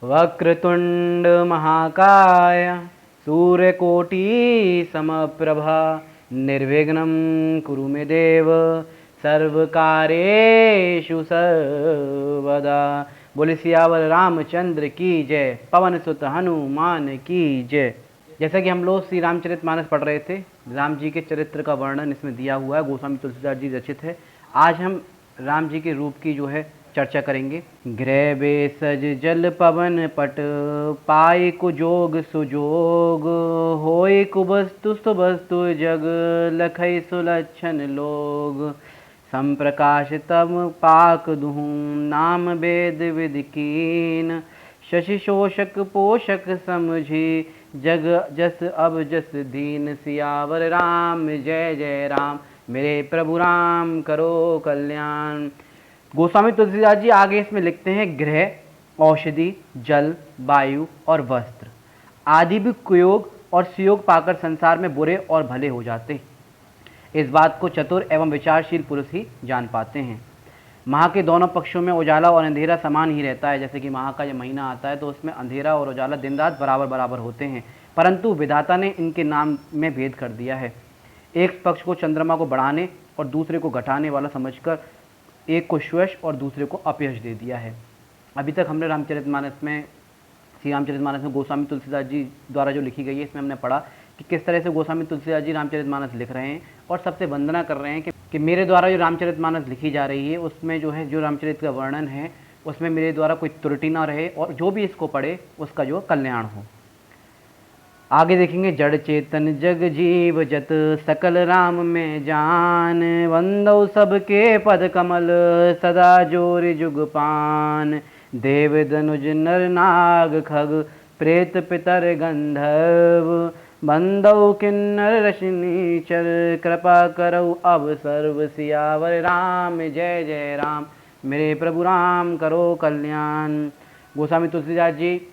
वक्रतुंड महाकाय सूर्यकोटि समप्रभा निर्विघ्नं कुरु मे देव सर्वकार्येषु सर्वदा। बोले सियावर रामचंद्र की जय, पवन सुत हनुमान की जय। जैसा कि हम लोग श्री रामचरितमानस पढ़ रहे थे, राम जी के चरित्र का वर्णन इसमें दिया हुआ है, गोस्वामी तुलसीदास जी रचित है। आज हम राम जी के रूप की जो है चर्चा करेंगे। गृह बेसज जल पवन पट पाई कुजोग सुजोग होय कुबस्तु सुबस्तु जग लखई सुलक्षण लोग संप्रकाश तम पाक दुहूं नाम वेद विधि कीन शशि शोषक पोषक समझी जग जस अब जस दीन। सियावर राम जय जय राम, मेरे प्रभु राम करो कल्याण। गोस्वामी तुलसीदास जी आगे इसमें लिखते हैं, गृह औषधि जल वायु और वस्त्र आदि भी कुयोग और सुयोग पाकर संसार में बुरे और भले हो जाते। इस बात को चतुर एवं विचारशील पुरुष ही जान पाते हैं। माह के दोनों पक्षों में उजाला और अंधेरा समान ही रहता है। जैसे कि माह का जब महीना आता है तो उसमें अंधेरा और उजाला दिन रात बराबर बराबर होते हैं, परंतु विधाता ने इनके नाम में भेद कर दिया है। एक पक्ष को चंद्रमा को बढ़ाने और दूसरे को घटाने वाला समझकर एक को यश और दूसरे को अपयश दे दिया है। अभी तक हमने श्री रामचरितमानस में गोस्वामी तुलसीदास जी द्वारा जो लिखी गई है, इसमें हमने पढ़ा कि किस तरह से गोस्वामी तुलसीदास जी रामचरितमानस लिख रहे हैं और सबसे वंदना कर रहे हैं कि मेरे द्वारा जो रामचरितमानस लिखी जा रही है उसमें जो है जो रामचरित का वर्णन है उसमें मेरे द्वारा कोई त्रुटि ना रहे और जो भी इसको पढ़े उसका जो कल्याण हो। आगे देखेंगे, जड़ चेतन जग जीव जत सकल राम में जान वंदौ सबके पद कमल सदा जोर जुग पान। देव दनुज नर नाग खग प्रेत पितर गंधर्व बंदौ किन्नर रशनीचर कृपा करौ अब सर्व। सियावर राम जय जय राम, मेरे प्रभु राम करो कल्याण। गोस्वामी तुलसीदास जी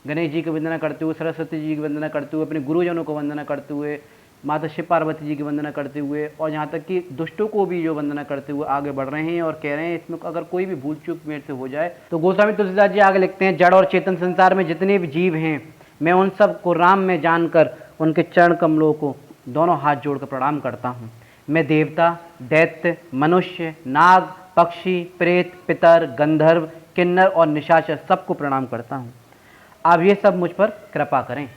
गणेश जी की वंदना करते हुए, सरस्वती जी की वंदना करते हुए, अपने गुरुजनों को वंदना करते हुए, माता शिव पार्वती जी की वंदना करते हुए और यहाँ तक कि दुष्टों को भी जो वंदना करते हुए आगे बढ़ रहे हैं और कह रहे हैं इसमें अगर कोई भी भूल चूक मेरे से हो जाए तो गोस्वामी तुलसीदास जी आगे लिखते हैं, जड़ और चेतन संसार में जितने भी जीव हैं मैं उन सब को राम में जानकर उनके चरण कमलों को दोनों हाथ जोड़कर प्रणाम करता हूँ। मैं देवता दैत्य मनुष्य नाग पक्षी प्रेत पितर गंधर्व किन्नर और निशाचर सबको प्रणाम करता हूँ। आप ये सब मुझ पर कृपा करें।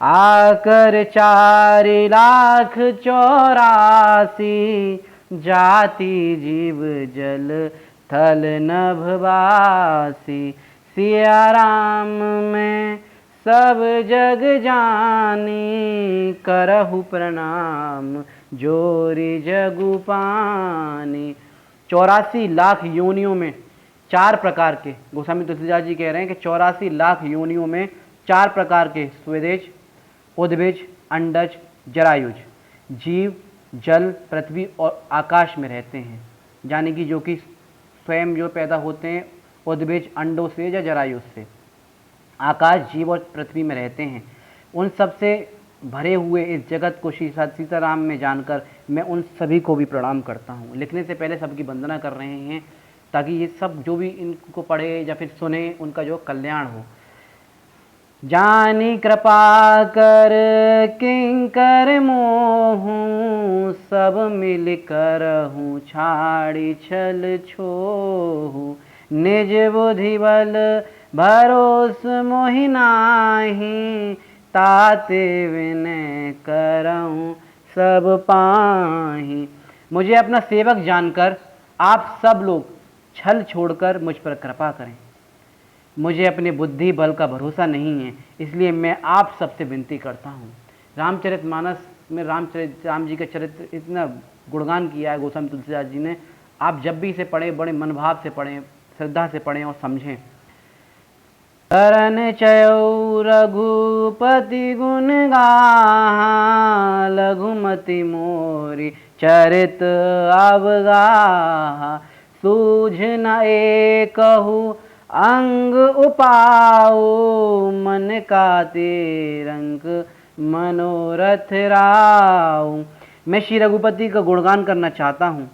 आकर 4,84,000 जाति जीव जल थल नभवासी। सिया राम में सब जग जानी करहु प्रणाम जोरी जगु पानी। 84 लाख योनियों में 4 प्रकार के, गोस्वामी तुलसीदास जी कह रहे हैं कि 84 लाख योनियों में 4 प्रकार के स्वेदेज उद्भिज अंडज जरायुज जीव जल पृथ्वी और आकाश में रहते हैं। यानी कि जो कि स्वयं जो पैदा होते हैं उद्भिज अंडों से या जरायुज से, आकाश जीव और पृथ्वी में रहते हैं। उन सब से भरे हुए इस जगत को श्री सीताराम में जानकर मैं उन सभी को भी प्रणाम करता हूँ। लिखने से पहले सबकी वंदना कर रहे हैं ताकि ये सब जो भी इनको पढ़े या फिर सुने उनका जो कल्याण हो। जानी कृपा कर किंकर मोहूँ सब मिल कर हूँ छाड़ी छल छोहूँ। निज बुद्धि बल भरोस मोहि नाहीं ताते विनय करऊँ सब पाहीं। मुझे अपना सेवक जानकर आप सब लोग छल छोड़कर मुझ पर कृपा करें। मुझे अपनी बुद्धि बल का भरोसा नहीं है, इसलिए मैं आप सबसे विनती करता हूँ। रामचरितमानस में राम जी का चरित्र इतना गुणगान किया है गोस्वामी तुलसीदास जी ने। आप जब भी इसे पढ़ें बड़े मनभाव से पढ़ें, श्रद्धा से पढ़ें और समझें। करन चयौ रघुपति गुण गाहा लघुमति मोरी चरित अवगाहा। सूझ न एकहु अंग उपाओ मन का तेरंक मनोरथ राऊ। मैं श्री रघुपति का गुणगान करना चाहता हूँ,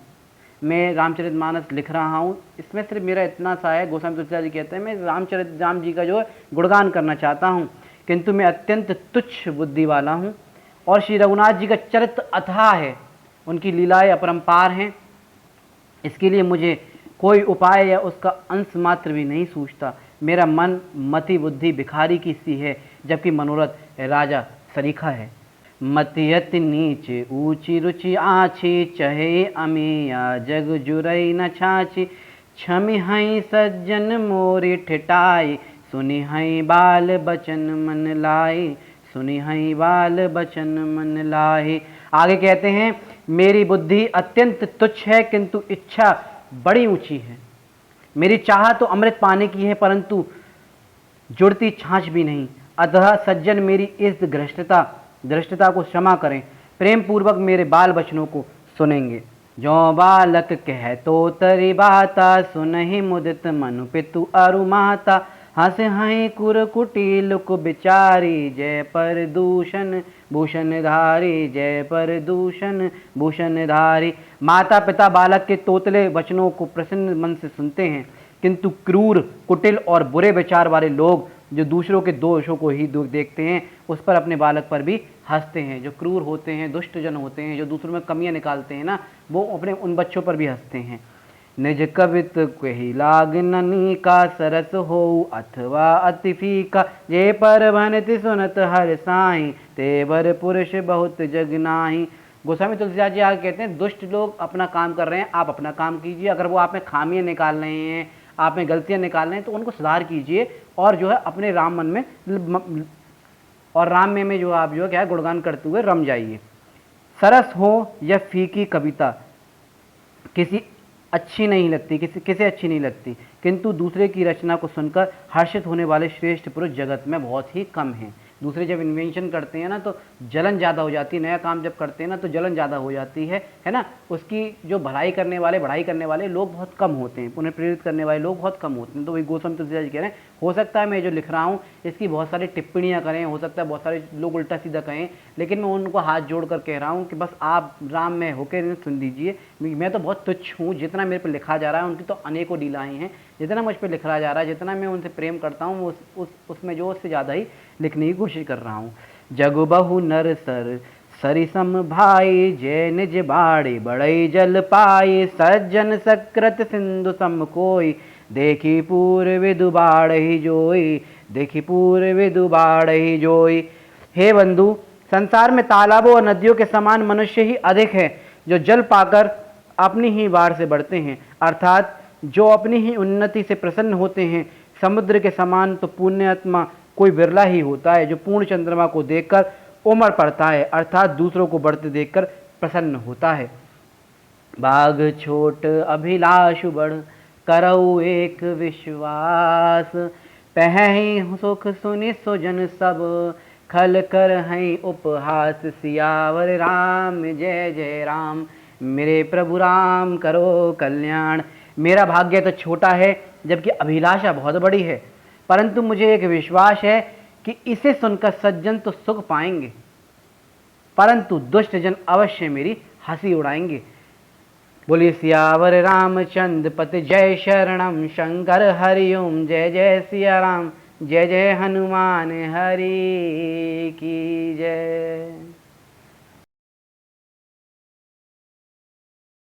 मैं रामचरितमानस लिख रहा हूँ, इसमें सिर्फ मेरा इतना सा है, गोस्वामी तुलसीदास जी कहते हैं मैं राम जी का जो है गुणगान करना चाहता हूँ, किंतु मैं अत्यंत तुच्छ बुद्धि वाला हूँ। और श्री रघुनाथ जी का चरित्र अथाह है, उनकी लीलाएं अपरंपार हैं, इसके लिए मुझे कोई उपाय या उसका अंश मात्र भी नहीं सूझता। मेरा मन मति बुद्धि भिखारी की सी है, जबकि मनोरथ राजा सरीखा है। मति अति नीच ऊंची रुचि आछी, चहे अमिया जग जुरई न छाछी। छमि हई सज्जन मोरी ठिटाई, सुनि हई बाल बचन मन लाई, सुनि हई बाल बचन मन लाई। आगे कहते हैं मेरी बुद्धि अत्यंत तुच्छ है, किंतु इच्छा बड़ी ऊंची है। मेरी चाह तो अमृत पाने की है, परंतु जुड़ती छाछ भी नहीं। अतः सज्जन मेरी इस धृष्टता को क्षमा करें, प्रेम पूर्वक मेरे बाल बचनों को सुनेंगे। जो बालक कह तो तरी बाता, सुनहि मुदित मनु पितु अरु माता। हंस हई कुर कुटिल को बिचारी, जय पर दूषण भूषण धारी, जय पर दूषण भूषण धारी। माता पिता बालक के तोतले वचनों को प्रसन्न मन से सुनते हैं, किंतु क्रूर कुटिल और बुरे विचार वाले लोग जो दूसरों के दोषों को ही देखते हैं, उस पर अपने बालक पर भी हंसते हैं। जो क्रूर होते हैं, दुष्ट जन होते हैं, जो दूसरों में कमियां निकालते हैं ना, वो अपने उन बच्चों पर भी हंसते हैं। निज कवित कही लाग ननी का, सरस हो अथवा अति फीका। जे पर भनति सुनत हर साई, तेवर पुरुष बहुत जग नाही। गोस्वामी तुलसीदास जी आगे कहते हैं दुष्ट लोग अपना काम कर रहे हैं, आप अपना काम कीजिए। अगर वो आप में खामियां निकाल रहे हैं, आप में गलतियां निकाल रहे हैं, तो उनको सुधार कीजिए और जो है अपने राम मन में और राम में जो आप जो है क्या है गुणगान करते हुए रम जाइए। सरस हो या फीकी कविता किसी अच्छी नहीं लगती, किसे अच्छी नहीं लगती, किंतु दूसरे की रचना को सुनकर हर्षित होने वाले श्रेष्ठ पुरुष जगत में बहुत ही कम हैं। दूसरे जब इन्वेंशन करते हैं ना तो जलन ज़्यादा हो जाती है, नया काम जब करते हैं ना तो जलन ज़्यादा हो जाती है ना। उसकी जो बढ़ाई करने वाले लोग बहुत कम होते हैं, उन्हें प्रेरित करने वाले लोग बहुत कम होते हैं। तो वही गोस्वामी तुलसीदास जी कह रहे हैं हो सकता है मैं जो लिख रहा हूँ इसकी बहुत सारी टिप्पणियाँ करें, हो सकता है बहुत सारे लोग उल्टा सीधा कहें, लेकिन मैं उनको हाथ जोड़ कर कह रहा हूँ कि बस आप राम में होकर सुन लीजिए। मैं तो बहुत तुच्छ हूँ, जितना मेरे पर लिखा जा रहा है उनकी तो अनेकों लीलाएँ हैं, जितना मुझ पर लिखा जा रहा है, जितना मैं उनसे प्रेम करता हूँ उसमें जो उससे ज़्यादा ही लिखने की कोशिश कर रहा हूँ। जग बहु नर सर सरिसम भाई, जय निज बाड़ी बड़ई जल पाई। सज्जन सकृत सिंधु सम कोई, देखी पूर्व दुबाड़ ही जोई, देखी पूर्व दुबाड़ ही जोई। हे बंधु, संसार में तालाबों और नदियों के समान मनुष्य ही अधिक है, जो जल पाकर अपनी ही बाढ़ से बढ़ते हैं, अर्थात जो अपनी ही उन्नति से प्रसन्न होते हैं। समुद्र के समान तो पुण्यात्मा कोई बिरला ही होता है, जो पूर्ण चंद्रमा को देखकर उमड़ पड़ता है, अर्थात दूसरों को बढ़ते देखकर प्रसन्न होता है। बाघ छोट अभिलाष बढ़, करऊ एक विश्वास। पहहि सुख सुनि सुजन सब, खल कर हैं उपहास। सियावर राम जय जय राम, मेरे प्रभु राम करो कल्याण। मेरा भाग्य तो छोटा है, जबकि अभिलाषा बहुत बड़ी है, परंतु मुझे एक विश्वास है कि इसे सुनकर सज्जन तो सुख पाएंगे, परंतु दुष्ट जन अवश्य मेरी हंसी उड़ाएंगे। बोलिए सियावर रामचंद्र पति जय शरणम, शंकर हरिओम जय जय सिया राम, जय जय हनुमान हरि की जय।